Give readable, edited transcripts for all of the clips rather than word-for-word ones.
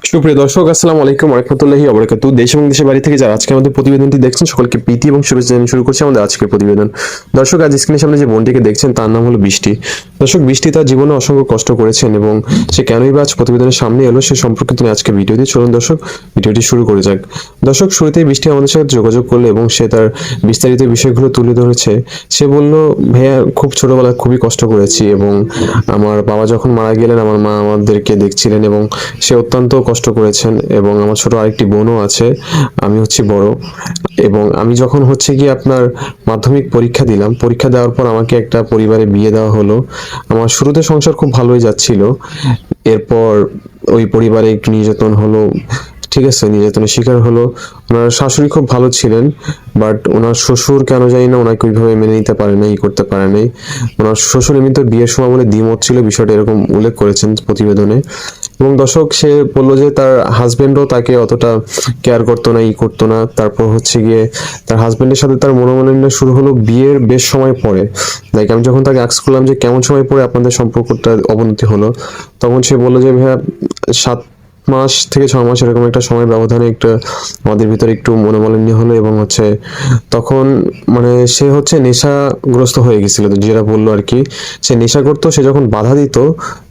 সুপ্রিয় দর্শক, আসসালামু আলাইকুম ওয়া রাহমাতুল্লাহি ওয়া বারাকাতুহু। দেশ এবং দেশের বাইরে থেকে যারা আজকে আমাদের প্রতিবেদনটি দেখছেন সকলকে প্রীতি এবং শুভেচ্ছা জানিয়ে শুরু করছি আমাদের আজকের প্রতিবেদন। দর্শক, আজ স্ক্রিনের সামনে যে বোনটিকে দেখছেন তার নাম হলো বৃষ্টি। দর্শক, বৃষ্টি তার জীবনে অসংখ্য কষ্ট করেছেন এবং সে কেনই বা আজ প্রতিবেদনের সামনে এলো সে সম্পর্কে তিনি আজকে ভিডিওটি চলুন দর্শক ভিডিওটি শুরু করে যাক। দর্শক, শুরুতেই বৃষ্টি আমাদের সাথে যোগাযোগ করলো এবং সে তার বিস্তারিত বিষয়গুলো তুলে ধরেছে। সে বলল, ভাইয়া খুব ছোটবেলায় খুবই কষ্ট করেছি এবং আমার বাবা যখন মারা গেলেন আমার মা আমাদেরকে দেখছিলেন এবং সে অত্যন্ত কষ্ট করেছেন এবং আমার ছোট আরেকটি বোনও আছে, আমি হচ্ছি বড়। এবং আমি যখন হচ্ছে কি আপনার মাধ্যমিক পরীক্ষা দিলাম, পরীক্ষা দেওয়ার পর আমাকে একটা পরিবারে বিয়ে দেওয়া হলো। আমার শুরুতে সংসার খুব ভালোই যাচ্ছিল, এরপর ওই পরিবারে একটু নির্যাতন হলো, ঠিক আছে, নির্যাতনের শিকার হলো। ওনার শাশুড়ি খুব ভালো ছিলেন, বাট ওনার শ্বশুর কেন জানি না ওনাকে ওইভাবে মেনে নিতে পারে নাই, করতে পারে নাই। ওনার শ্বশুর এমনিতে বিয়ের সময় বলে দ্বিমত ছিল, বিষয়টা এরকম উল্লেখ করেছেন প্রতিবেদনে। এবং দর্শক, সে বললো যে তার হাজবেন্ডও তাকে অতটা কেয়ার করতো না, করতো না। তারপর হচ্ছে গিয়ে তার হাজবেন্ডের সাথে তার মনোমালিন্য শুরু হলো বিয়ের বেশ সময় পরে। লাইক আমি যখন তাকে আস্ক করলাম যে কেমন সময় পরে আপনাদের সম্পর্কটা অবনতি হলো, তখন সে বললো যে ভাইয়া 7 মাস থেকে 6 মাস এরকম একটা সময় ব্যবধানে একটা আমাদের ভিতরে একটু মনোমালিন্য হলো এবং হচ্ছে তখন মানে সে হচ্ছে নেশাগ্রস্ত হয়ে গেছিল, যেটা বললো আর কি। সে নেশা করতো, সে যখন বাধা দিত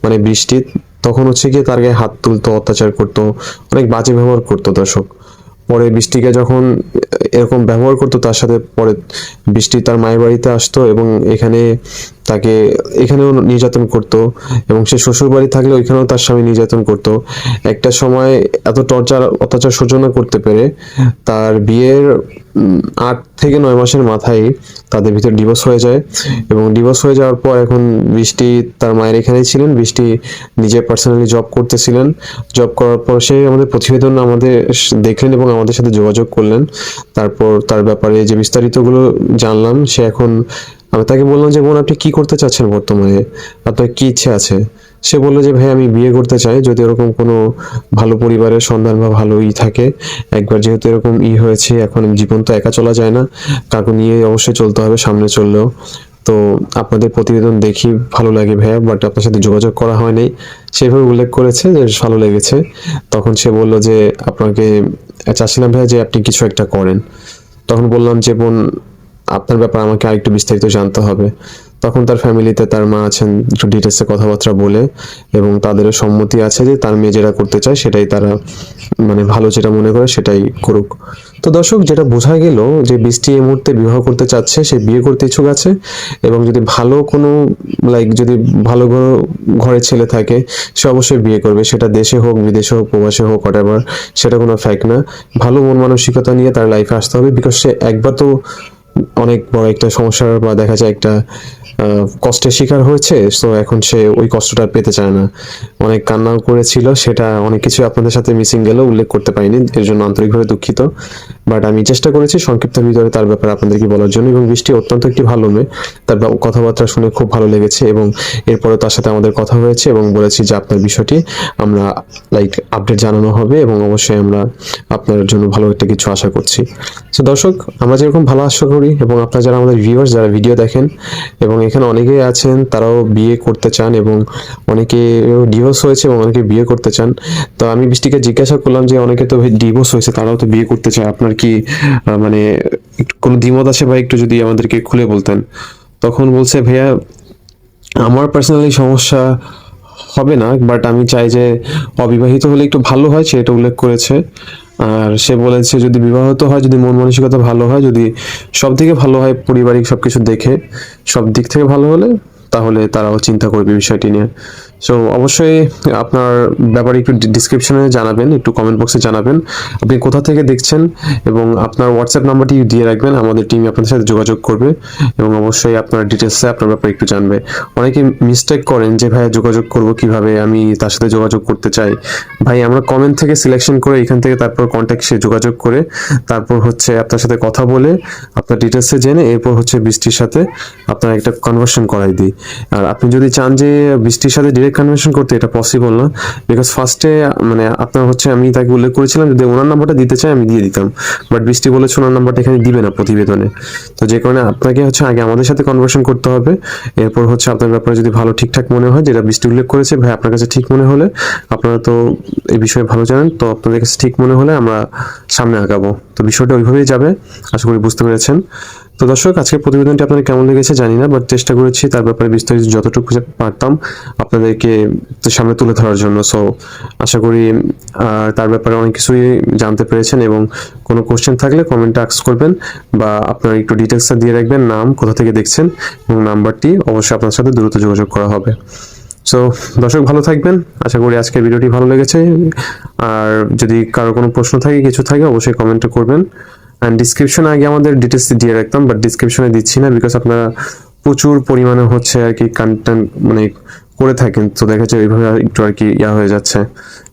মানে বৃষ্টি, তখন হচ্ছে গিয়ে তার গায়ে হাত তুলতো, অত্যাচার করতো, অনেক বাজে ব্যবহার করতো দর্শক। পরে বৃষ্টিকে যখন এরকম ব্যবহার করতো তার সাথে, পরে বৃষ্টি তার মায়ের বাড়িতে আসতো এবং এখানে তাকে এখানেও নির্যাতন করতো এবং সে শ্বশুর বাড়ি থাকলে ওইখানেও তার স্বামী নির্যাতন করতো। একটা সময় এত টর্চার অত্যাচার সহ্য না করতে পেরে তার বিয়ের 8 থেকে 9 মাসের মাথায় তাদের ভিতর ডিভোর্স হয়ে যায়। এবং ডিভোর্স হয়ে যাওয়ার পর এখন বৃষ্টি তার মায়ের এখানেই ছিলেন, বৃষ্টি নিজে পার্সোনালি জব করতেছিলেন। জব করার পর সে আমাদের প্রতিবেদন আমাদের দেখলেন এবং আমাদের সাথে যোগাযোগ করলেন। তারপর তার ব্যাপারে যে বিস্তারিতগুলো জানলাম। সে এখন, আমি তাকে বললাম যে বোন, আপনি কি করতে চাচ্ছেন বর্তমানে, আপনার কি ইচ্ছে আছে? সে বললো যে ভাই আমি বিয়ে করতে চাই, যদি এরকম কোনো ভালো পরিবারের সন্ধান বা ভালো থাকে। একবার যেহেতু এরকম হয়েছে, এখন জীবন তো একা চলা যায় না, কাকু নিয়ে অবশ্যই চলতে হবে, সামনে চললেও। তো আপনাদের প্রতিবেদন দেখি ভালো লাগে ভাইয়া, বাট আপনার সাথে যোগাযোগ করা হয়নি। সেভাবে উল্লেখ করেছে যে ভালো লেগেছে। তখন সে বলল যে আপনাকে চাচ্ছিলাম ভাইয়া যে আপনি কিছু একটা করেন। তখন বললাম যে বোন, আপনার ব্যাপারে আমাকে আরেকটু বিস্তারিত জানতে হবে। তখন তার ফ্যামিলিতে তার মা আছেন, একটু ডিটেলসে কথাবার্তা বলে এবং তাদেরও সম্মতি আছে যে তার মেয়ে যেটা করতে চায় সেটাই তারা মানে ভালো যেটা মনে করে সেটাই করুক। তো দর্শক, যেটা বোঝা গেল যে বৃষ্টি এই মুহূর্তে বিবাহ করতে চাচ্ছে, সে বিয়ে করতে ইচ্ছুক আছে এবং যদি ভালো কোনো যদি ভালো ঘরের ছেলে থাকে সে অবশ্যই বিয়ে করবে, সেটা দেশে হোক, বিদেশে হোক, প্রবাসে হোক, হোয়াটএভার, সেটা কোনো ফ্যাক্ট না। ভালো মন মানসিকতা নিয়ে তার লাইফে আসতে হবে, বিকজ সে একবার তো অনেক বড় একটা সমস্যার বা দেখা যায় একটা কষ্টের শিকার হয়েছে। সো এখন সে ওই কষ্টটা পেতে চায় না। অনেক কান্নাও করেছিল, সেটা অনেক কিছু আপনাদের সাথে মিসিং গেল, উল্লেখ করতে পারিনি, এর জন্য আন্তরিকভাবে দুঃখিত। বাট আমি চেষ্টা করেছি সংক্ষিপ্ত ভিতরে তার ব্যাপারে আপনাদেরকে বলার জন্য। এবং বৃষ্টি অত্যন্ত একটি ভালো মেয়ে, তার কথাবার্তা শুনে খুব ভালো লেগেছে এবং এরপরে তার সাথে আমাদের কথা হয়েছে এবং বলেছি যে আপনার বিষয়টি আমরা আপডেট জানানো হবে এবং অবশ্যই আমরা আপনার জন্য ভালো একটা কিছু আশা করছি। তো দর্শক, আমরা যেরকম ভালো আশা করি এবং আপনারা যারা আমাদের ভিউয়ার্স, যারা ভিডিও দেখেন এবং এখানে অনেকেই আছেন তারাও বিয়ে করতে চান এবং অনেকে ডিভোর্স হয়েছে এবং অনেকে বিয়ে করতে চান। তো আমি বৃষ্টিকে জিজ্ঞাসা করলাম যে অনেকে তো ডিভোর্স হয়েছে, তারাও তো বিয়ে করতে চায়, আপনার কি মানে কোনো দ্বিমত আছে ভাই, একটু যদি আমাদেরকে খুলে বলতেন। তখন বলছে, ভাইয়া আমার পার্সোনালি সমস্যা হবে না, বাট আমি চাই যে অবিবাহিত হলে একটু ভালো হয়, সেটা উল্লেখ করেছে। আর সে বলেছে যদি বিবাহিত হয়, যদি মন মানসিকতা ভালো হয়, যদি সব দিকে ভালো হয়, পারিবারিক সবকিছু দেখে সব দিক থেকে ভালো হলে, তাহলে তারাও চিন্তা করবে বিষয়টি নিয়ে। সো অবশ্যই আপনার ব্যাপারে একটু ডিসক্রিপশনে জানাবেন, একটু কমেন্ট বক্সে জানাবেন আপনি কোথা থেকে দেখছেন এবং আপনার হোয়াটসঅ্যাপ নাম্বারটি দিয়ে রাখবেন, আমাদের টিম আপনাদের সাথে যোগাযোগ করবে এবং অবশ্যই আপনার ডিটেলসে আপনার ব্যাপারে একটু জানবে। অনেকে মিস্টেক করেন যে ভাইয়া যোগাযোগ করব কিভাবে, আমি তার সাথে যোগাযোগ করতে চাই। ভাই আমরা কমেন্ট থেকে সিলেকশন করে এখান থেকে তারপর কন্ট্যাক্টে যোগাযোগ করে তারপর হচ্ছে আপনার সাথে কথা বলে আপনার ডিটেলসে জেনে এরপর হচ্ছে বৃষ্টির সাথে আপনার একটা কনভার্সন করাই দিই। আর আপনি যদি চান যে বৃষ্টির সাথে ডিরেক্ট ডাইরেক্ট কনভার্সন করতে এটা পসিবল না, বিকজ ফার্স্টে মানে আপনার হচ্ছে আমি তাকে উল্লেখ করেছিলাম যদি ওনার নাম্বারটা দিতে চাই আমি দিয়ে দিতাম, বাট বৃষ্টি বলেছে ওনার নাম্বারটা এখানে দিবে না প্রতিবেদনে। তো যে কারণে আপনাকে হচ্ছে আগে আমাদের সাথে কনভার্সন করতে হবে, এরপর হচ্ছে আপনার ব্যাপারে যদি ভালো ঠিকঠাক মনে হয়, যেটা বৃষ্টি উল্লেখ করেছে ভাই আপনার কাছে ঠিক মনে হলে, আপনারা তো এই বিষয়ে ভালো জানেন, তো আপনাদের কাছে ঠিক মনে হলে আমরা সামনে আগাবো। তো বিষয়টা ওইভাবেই যাবে, আশা করি বুঝতে পেরেছেন। তো দর্শক আজকের প্রতিবেদনটি আপনাদের কেমন লেগেছে জানি না, বাট চেষ্টা করেছি তার ব্যাপারে বিস্তারিত যতটুকু পারতাম আপনাদেরকে সামনে তুলে ধরার জন্য। সো আশা করি তার ব্যাপারে অনেক কিছুই জানতে পেরেছেন, এবং কোনো কোশ্চেন থাকলে কমেন্টে আস্ক করবেন, বা আপনার একটু ডিটেলসটা দিয়ে রাখবেন, নাম, কোথা থেকে দেখছেন এবং নাম্বারটি, অবশ্যই আপনার সাথে দ্রুত যোগাযোগ করা হবে। সো দর্শক ভালো থাকবেন, আশা করি আজকের ভিডিওটি ভালো লেগেছে। আর যদি কারো কোনো প্রশ্ন থাকে কিছু থাকে অবশ্যই কমেন্টে করবেন। অ্যান্ড ডিসক্রিপশনে আগে আমাদের ডিটেলস দিয়ে রাখতাম, বাট ডিসক্রিপশনে দিচ্ছি না, বিকজ আপনারা প্রচুর পরিমাণে হচ্ছে আর কি কন্টেন্ট মানে করে থাকেন, তো দেখা যাচ্ছে ওইভাবে একটু আর কি হয়ে যাচ্ছে।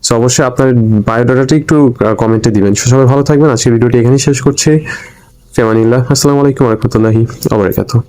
সো অবশ্যই আপনার বায়োডাটাটি একটু কমেন্টে দিবেন। সবাই ভালো থাকবেন, আজকের ভিডিওটি এখানেই শেষ করছি। ফিয়ামানিল্লাহ, আসসালামু আলাইকুম ওয়া রাহমাতুল্লাহি ওয়া বারাকাতুহু।